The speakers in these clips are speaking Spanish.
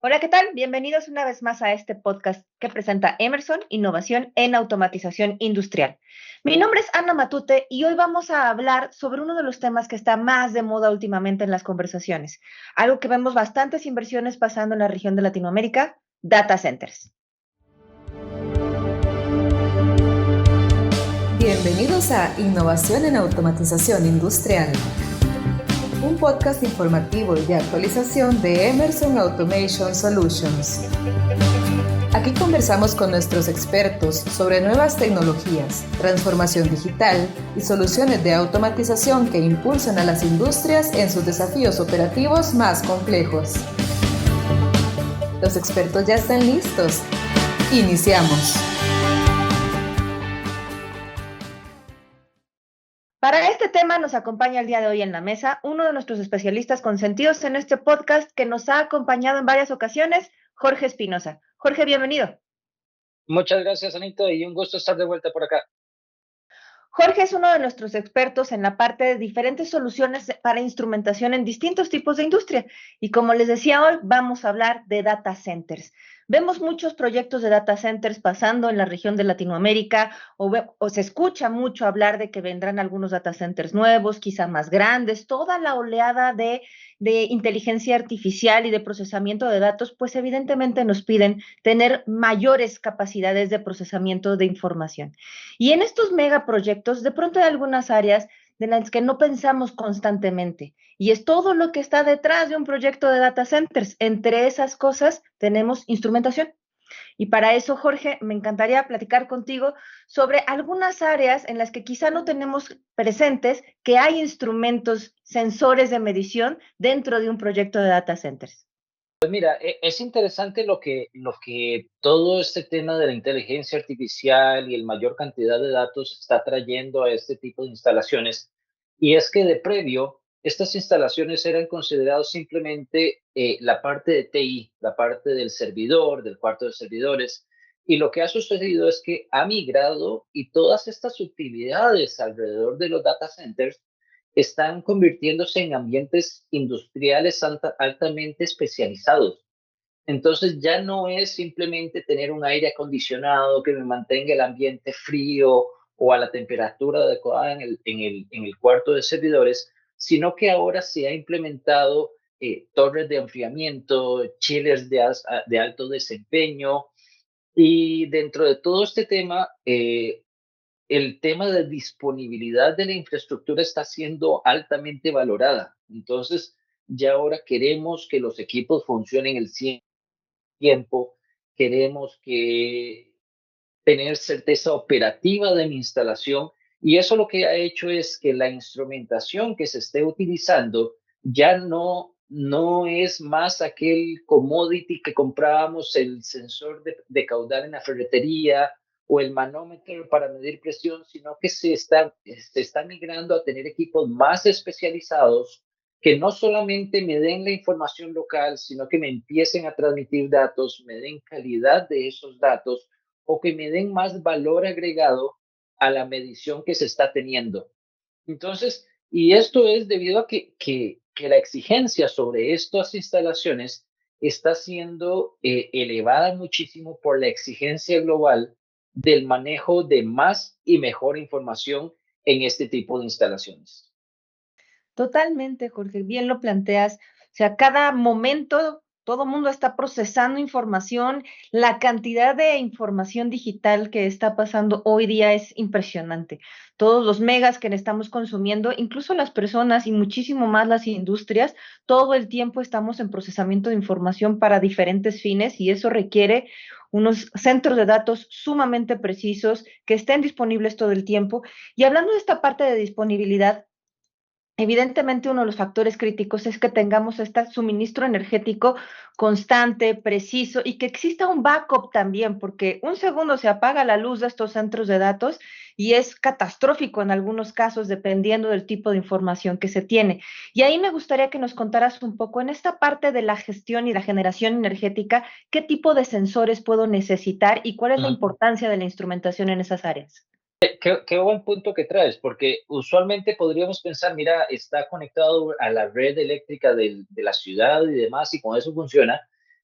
Hola, ¿qué tal? Bienvenidos una vez más a este podcast que presenta Emerson, Innovación en Automatización Industrial. Mi nombre es Ana Matute y hoy vamos a hablar sobre uno de los temas que está más de moda últimamente en las conversaciones, algo que vemos bastantes inversiones pasando en la región de Latinoamérica, data centers. Bienvenidos a Innovación en Automatización Industrial, un podcast informativo y de actualización de Emerson Automation Solutions. Aquí conversamos con nuestros expertos sobre nuevas tecnologías, transformación digital y soluciones de automatización que impulsan a las industrias en sus desafíos operativos más complejos. Los expertos ya están listos. Iniciamos. Para este tema nos acompaña el día de hoy en la mesa uno de nuestros especialistas consentidos en este podcast que nos ha acompañado en varias ocasiones, Jorge Espinosa. Jorge, bienvenido. Muchas gracias, Anito, y un gusto estar de vuelta por acá. Jorge es uno de nuestros expertos en la parte de diferentes soluciones para instrumentación en distintos tipos de industria. Y como les decía hoy, vamos a hablar de data centers. Vemos muchos proyectos de data centers pasando en la región de Latinoamérica o se escucha mucho hablar de que vendrán algunos data centers nuevos, quizá más grandes. Toda la oleada de inteligencia artificial y de procesamiento de datos, pues evidentemente nos piden tener mayores capacidades de procesamiento de información. Y en estos megaproyectos, de pronto hay algunas áreas de las que no pensamos constantemente. Y es todo lo que está detrás de un proyecto de data centers. Entre esas cosas tenemos instrumentación. Y para eso, Jorge, me encantaría platicar contigo sobre algunas áreas en las que quizá no tenemos presentes que hay instrumentos, sensores de medición dentro de un proyecto de data centers. Pues mira, es interesante lo que todo este tema de la inteligencia artificial y el mayor cantidad de datos está trayendo a este tipo de instalaciones. Y es que de previo, estas instalaciones eran consideradas simplemente la parte de TI, la parte del servidor, del cuarto de servidores. Y lo que ha sucedido es que ha migrado y todas estas utilidades alrededor de los data centers están convirtiéndose en ambientes industriales altamente especializados. Entonces ya no es simplemente tener un aire acondicionado que me mantenga el ambiente frío o a la temperatura adecuada en el cuarto de servidores, sino que ahora se ha implementado torres de enfriamiento, chillers de alto desempeño, y dentro de todo este tema, el tema de disponibilidad de la infraestructura está siendo altamente valorada. Entonces, ya ahora queremos que los equipos funcionen el tiempo, queremos que tener certeza operativa de mi instalación, y eso lo que ha hecho es que la instrumentación que se esté utilizando ya no es más aquel commodity que comprábamos, el sensor de caudal en la ferretería o el manómetro para medir presión, sino que se está migrando a tener equipos más especializados que no solamente me den la información local, sino que me empiecen a transmitir datos, me den calidad de esos datos o que me den más valor agregado a la medición que se está teniendo. Entonces, y esto es debido a que la exigencia sobre estas instalaciones está siendo elevada muchísimo por la exigencia global del manejo de más y mejor información en este tipo de instalaciones. Totalmente, Jorge, bien lo planteas. O sea, cada momento todo el mundo está procesando información. La cantidad de información digital que está pasando hoy día es impresionante. Todos los megas que estamos consumiendo, incluso las personas y muchísimo más las industrias, todo el tiempo estamos en procesamiento de información para diferentes fines y eso requiere unos centros de datos sumamente precisos que estén disponibles todo el tiempo. Y hablando de esta parte de disponibilidad, evidentemente, uno de los factores críticos es que tengamos este suministro energético constante, preciso y que exista un backup también, porque un segundo se apaga la luz de estos centros de datos y es catastrófico en algunos casos, dependiendo del tipo de información que se tiene. Y ahí me gustaría que nos contaras un poco en esta parte de la gestión y la generación energética, qué tipo de sensores puedo necesitar y cuál es la Ujú. importancia de la instrumentación en esas áreas. Qué buen punto que traes, porque usualmente podríamos pensar, mira, está conectado a la red eléctrica de la ciudad y demás, y con eso funciona,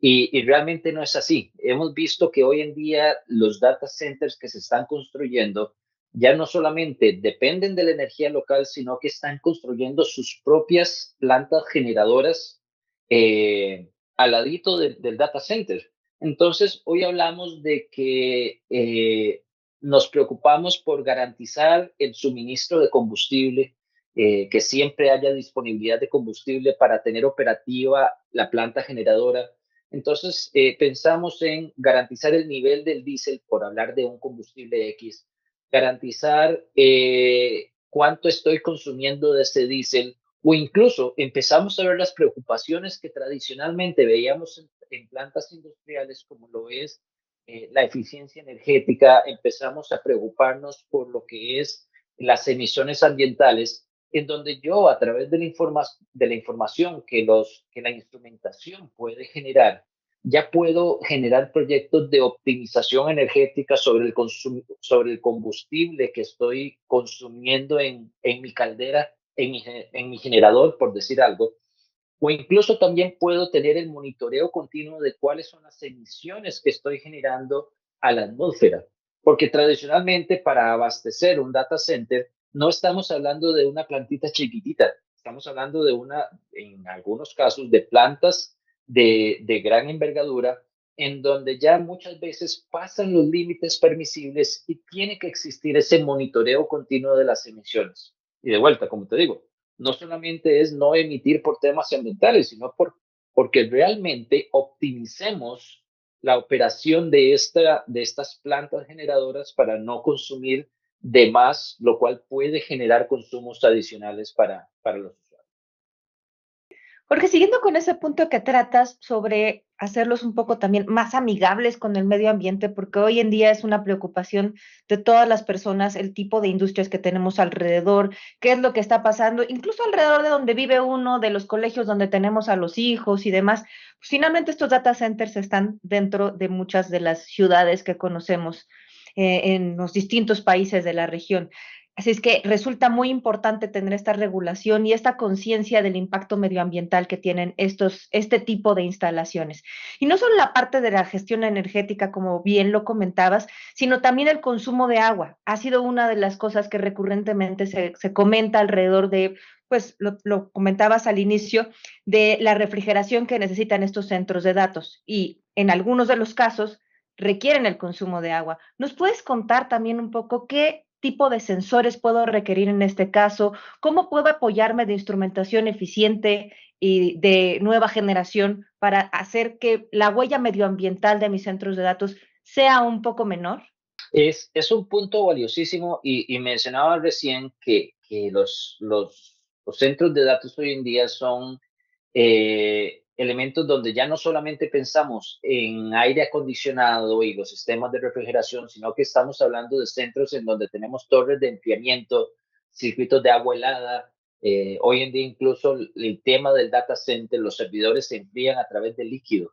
Y realmente no es así. Hemos visto que hoy en día los data centers que se están construyendo ya no solamente dependen de la energía local, sino que están construyendo sus propias plantas generadoras al ladito del data center. Entonces, hoy hablamos de que nos preocupamos por garantizar el suministro de combustible, que siempre haya disponibilidad de combustible para tener operativa la planta generadora. Entonces, pensamos en garantizar el nivel del diésel, por hablar de un combustible X, garantizar cuánto estoy consumiendo de ese diésel, o incluso empezamos a ver las preocupaciones que tradicionalmente veíamos en plantas industriales, como lo es la eficiencia energética. Empezamos a preocuparnos por lo que es las emisiones ambientales, en donde yo, a través de la información que la instrumentación puede generar, ya puedo generar proyectos de optimización energética sobre el combustible que estoy consumiendo en mi caldera, en mi generador, por decir algo. O incluso también puedo tener el monitoreo continuo de cuáles son las emisiones que estoy generando a la atmósfera. Porque tradicionalmente, para abastecer un data center, no estamos hablando de una plantita chiquitita, estamos hablando de en algunos casos, de plantas de gran envergadura, en donde ya muchas veces pasan los límites permisibles y tiene que existir ese monitoreo continuo de las emisiones. Y de vuelta, como te digo, no solamente es no emitir por temas ambientales, sino porque realmente optimicemos la operación de estas plantas generadoras para no consumir de más, lo cual puede generar consumos adicionales para los usuarios. Porque siguiendo con ese punto que tratas sobre hacerlos un poco también más amigables con el medio ambiente, porque hoy en día es una preocupación de todas las personas, el tipo de industrias que tenemos alrededor, qué es lo que está pasando, incluso alrededor de donde vive uno, de los colegios donde tenemos a los hijos y demás. Pues finalmente estos data centers están dentro de muchas de las ciudades que conocemos en los distintos países de la región. Así es que resulta muy importante tener esta regulación y esta conciencia del impacto medioambiental que tienen este tipo de instalaciones. Y no solo la parte de la gestión energética, como bien lo comentabas, sino también el consumo de agua. Ha sido una de las cosas que recurrentemente se comenta alrededor de, pues lo comentabas al inicio, de la refrigeración que necesitan estos centros de datos. Y en algunos de los casos requieren el consumo de agua. ¿Nos puedes contar también un poco qué tipo de sensores puedo requerir en este caso? ¿Cómo puedo apoyarme de instrumentación eficiente y de nueva generación para hacer que la huella medioambiental de mis centros de datos sea un poco menor? Es un punto valiosísimo y mencionaba recién que los centros de datos hoy en día son elementos donde ya no solamente pensamos en aire acondicionado y los sistemas de refrigeración, sino que estamos hablando de centros en donde tenemos torres de enfriamiento, circuitos de agua helada. Hoy en día incluso el tema del data center, los servidores se enfrían a través de líquido.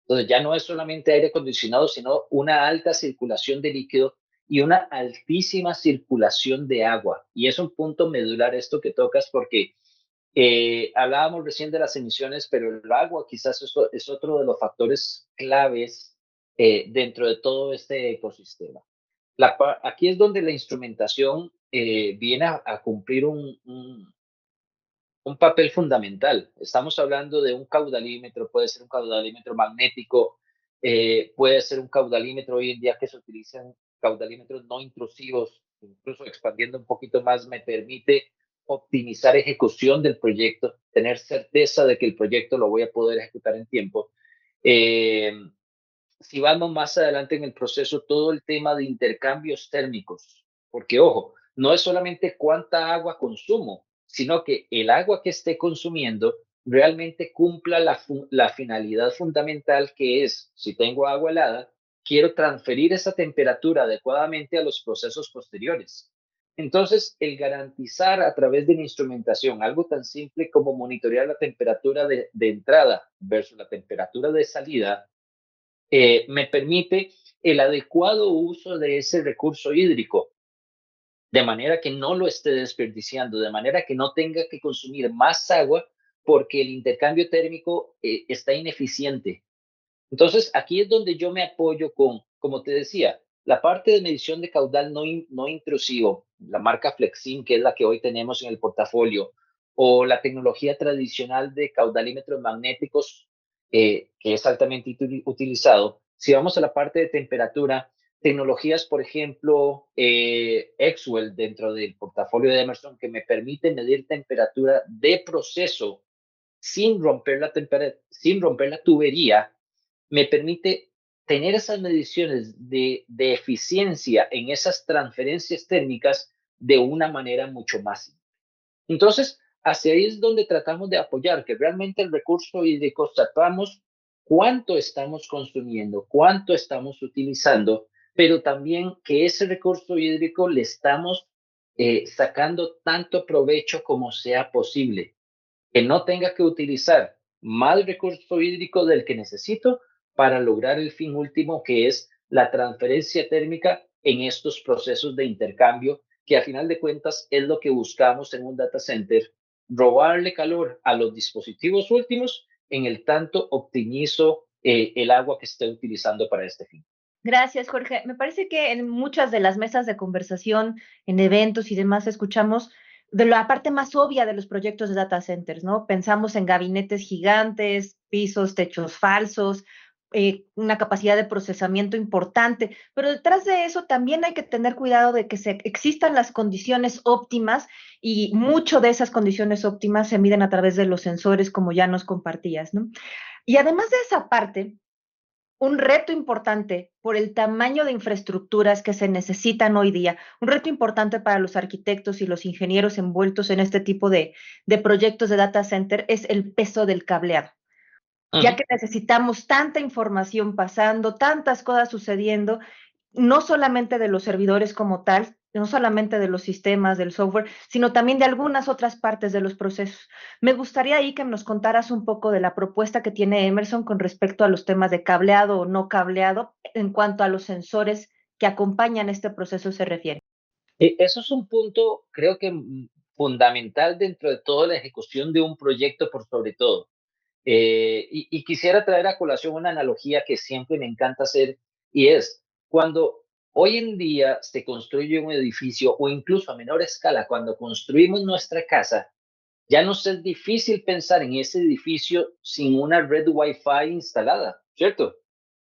Entonces ya no es solamente aire acondicionado, sino una alta circulación de líquido y una altísima circulación de agua. Y es un punto medular esto que tocas porque hablábamos recién de las emisiones, pero el agua quizás es otro de los factores claves dentro de todo este ecosistema. Aquí es donde la instrumentación viene a cumplir un papel fundamental. Estamos hablando de un caudalímetro, puede ser un caudalímetro magnético, puede ser un caudalímetro hoy en día que se utilizan caudalímetros no intrusivos, incluso expandiendo un poquito más, me permite optimizar ejecución del proyecto, tener certeza de que el proyecto lo voy a poder ejecutar en tiempo. Eh, si vamos más adelante en el proceso, todo el tema de intercambios térmicos, porque ojo, no es solamente cuánta agua consumo, sino que el agua que esté consumiendo realmente cumpla la finalidad fundamental, que es, si tengo agua helada, quiero transferir esa temperatura adecuadamente a los procesos posteriores. Entonces, el garantizar a través de la instrumentación algo tan simple como monitorear la temperatura de entrada versus la temperatura de salida, me permite el adecuado uso de ese recurso hídrico, de manera que no lo esté desperdiciando, de manera que no tenga que consumir más agua porque el intercambio térmico está ineficiente. Entonces, aquí es donde yo me apoyo con, como te decía, la parte de medición de caudal no intrusivo, la marca Flexin, que es la que hoy tenemos en el portafolio, o la tecnología tradicional de caudalímetros magnéticos, que es altamente utilizado. Si vamos a la parte de temperatura, tecnologías, por ejemplo, Xwell dentro del portafolio de Emerson, que me permite medir temperatura de proceso sin romper la tubería, me permite tener esas mediciones de eficiencia en esas transferencias térmicas de una manera mucho más simple. Entonces, hacia ahí es donde tratamos de apoyar, que realmente el recurso hídrico sepamos cuánto estamos consumiendo, cuánto estamos utilizando, pero también que ese recurso hídrico le estamos sacando tanto provecho como sea posible, que no tenga que utilizar más recurso hídrico del que necesito para lograr el fin último, que es la transferencia térmica en estos procesos de intercambio, que a final de cuentas es lo que buscamos en un data center, robarle calor a los dispositivos últimos, en el tanto optimizo el agua que esté utilizando para este fin. Gracias, Jorge. Me parece que en muchas de las mesas de conversación, en eventos y demás, escuchamos de la parte más obvia de los proyectos de data centers, ¿no? Pensamos en gabinetes gigantes, pisos, techos falsos, una capacidad de procesamiento importante, pero detrás de eso también hay que tener cuidado de que existan las condiciones óptimas y mucho de esas condiciones óptimas se miden a través de los sensores, como ya nos compartías, ¿no? Y además de esa parte, un reto importante por el tamaño de infraestructuras que se necesitan hoy día, un reto importante para los arquitectos y los ingenieros envueltos en este tipo de proyectos de data center es el peso del cableado, Uh ya -huh. que necesitamos tanta información pasando, tantas cosas sucediendo, no solamente de los servidores como tal, no solamente de los sistemas, del software, sino también de algunas otras partes de los procesos. Me gustaría ahí que nos contaras un poco de la propuesta que tiene Emerson con respecto a los temas de cableado o no cableado en cuanto a los sensores que acompañan este proceso se refiere. Eso es un punto, creo que fundamental dentro de toda la ejecución de un proyecto por sobre todo. Y quisiera traer a colación una analogía que siempre me encanta hacer y es cuando hoy en día se construye un edificio o incluso a menor escala, cuando construimos nuestra casa, ya nos es difícil pensar en ese edificio sin una red Wi-Fi instalada, ¿cierto?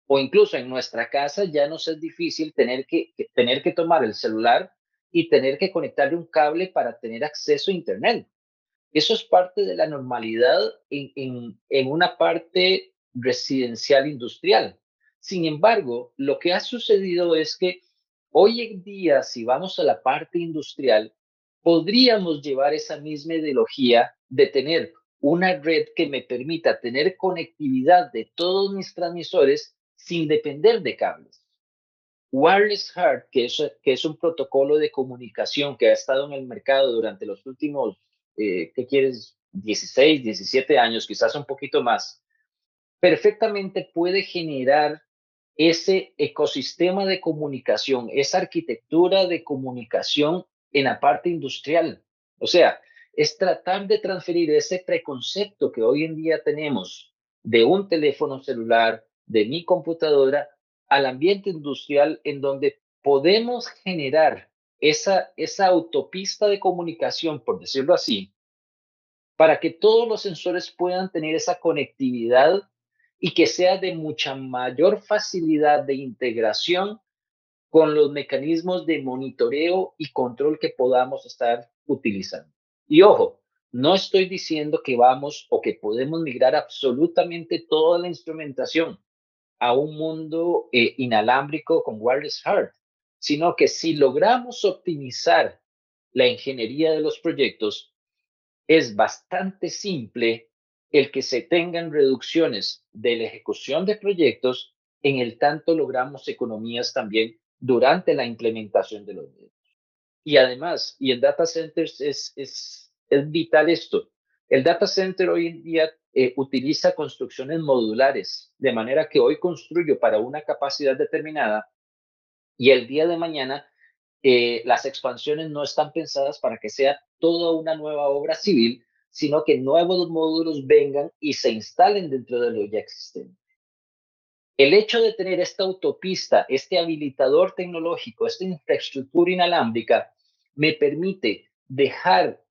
O incluso en nuestra casa ya nos es difícil tener que tomar el celular y tener que conectarle un cable para tener acceso a Internet. Eso es parte de la normalidad en una parte residencial industrial. Sin embargo, lo que ha sucedido es que hoy en día, si vamos a la parte industrial, podríamos llevar esa misma ideología de tener una red que me permita tener conectividad de todos mis transmisores sin depender de cables. Wireless HART, que es un protocolo de comunicación que ha estado en el mercado durante los últimos, ¿qué quieres? 16, 17 años, quizás un poquito más, perfectamente puede generar ese ecosistema de comunicación, esa arquitectura de comunicación en la parte industrial. O sea, es tratar de transferir ese preconcepto que hoy en día tenemos de un teléfono celular, de mi computadora, al ambiente industrial en donde podemos generar esa autopista de comunicación, por decirlo así, para que todos los sensores puedan tener esa conectividad y que sea de mucha mayor facilidad de integración con los mecanismos de monitoreo y control que podamos estar utilizando. Y ojo, no estoy diciendo que vamos o que podemos migrar absolutamente toda la instrumentación a un mundo inalámbrico con wireless HART, sino que si logramos optimizar la ingeniería de los proyectos, es bastante simple el que se tengan reducciones de la ejecución de proyectos en el tanto logramos economías también durante la implementación de los medios. Y además, y en data centers es vital esto, el data center hoy en día utiliza construcciones modulares, de manera que hoy construyo para una capacidad determinada y el día de mañana las expansiones no están pensadas para que sea toda una nueva obra civil, sino que nuevos módulos vengan y se instalen dentro de lo ya existente. El hecho de tener esta autopista, este habilitador tecnológico, esta infraestructura inalámbrica, me permite dejar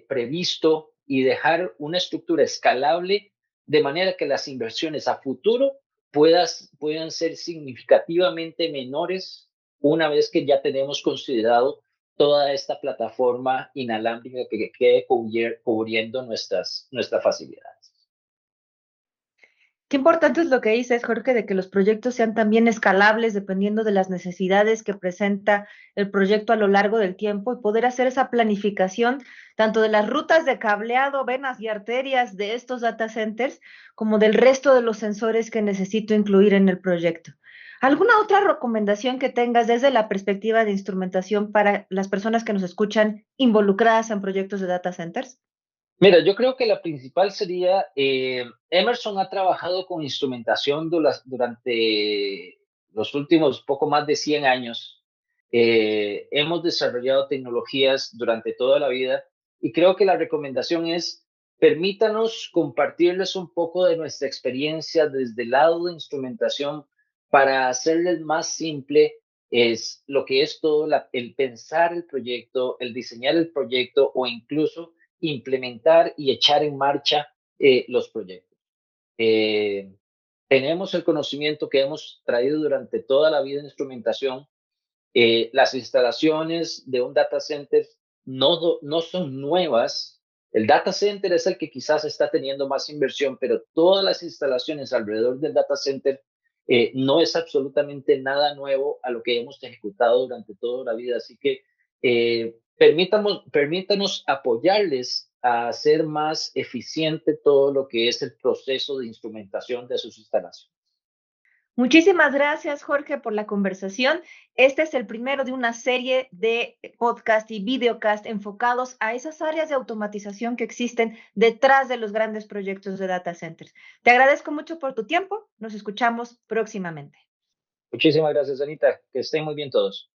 previsto y dejar una estructura escalable de manera que las inversiones a futuro puedan ser significativamente menores una vez que ya tenemos considerado toda esta plataforma inalámbrica que quede cubriendo nuestras facilidades. Qué importante es lo que dices, Jorge, de que los proyectos sean también escalables dependiendo de las necesidades que presenta el proyecto a lo largo del tiempo y poder hacer esa planificación tanto de las rutas de cableado, venas y arterias de estos data centers, como del resto de los sensores que necesito incluir en el proyecto. ¿Alguna otra recomendación que tengas desde la perspectiva de instrumentación para las personas que nos escuchan involucradas en proyectos de data centers? Mira, yo creo que la principal sería, Emerson ha trabajado con instrumentación durante los últimos poco más de 100 años. Hemos desarrollado tecnologías durante toda la vida y creo que la recomendación es, permítanos compartirles un poco de nuestra experiencia desde el lado de instrumentación para hacerles más simple es lo que es todo el pensar el proyecto, el diseñar el proyecto o incluso implementar y echar en marcha los proyectos. Eh, Tenemos el conocimiento que hemos traído durante toda la vida en instrumentación. Las instalaciones de un data center no son nuevas. El data center es el que quizás está teniendo más inversión, pero todas las instalaciones alrededor del data center no es absolutamente nada nuevo a lo que hemos ejecutado durante toda la vida. Así que permítanos apoyarles a hacer más eficiente todo lo que es el proceso de instrumentación de sus instalaciones. Muchísimas gracias, Jorge, por la conversación. Este es el primero de una serie de podcast y videocast enfocados a esas áreas de automatización que existen detrás de los grandes proyectos de data centers. Te agradezco mucho por tu tiempo. Nos escuchamos próximamente. Muchísimas gracias, Anita. Que estén muy bien todos.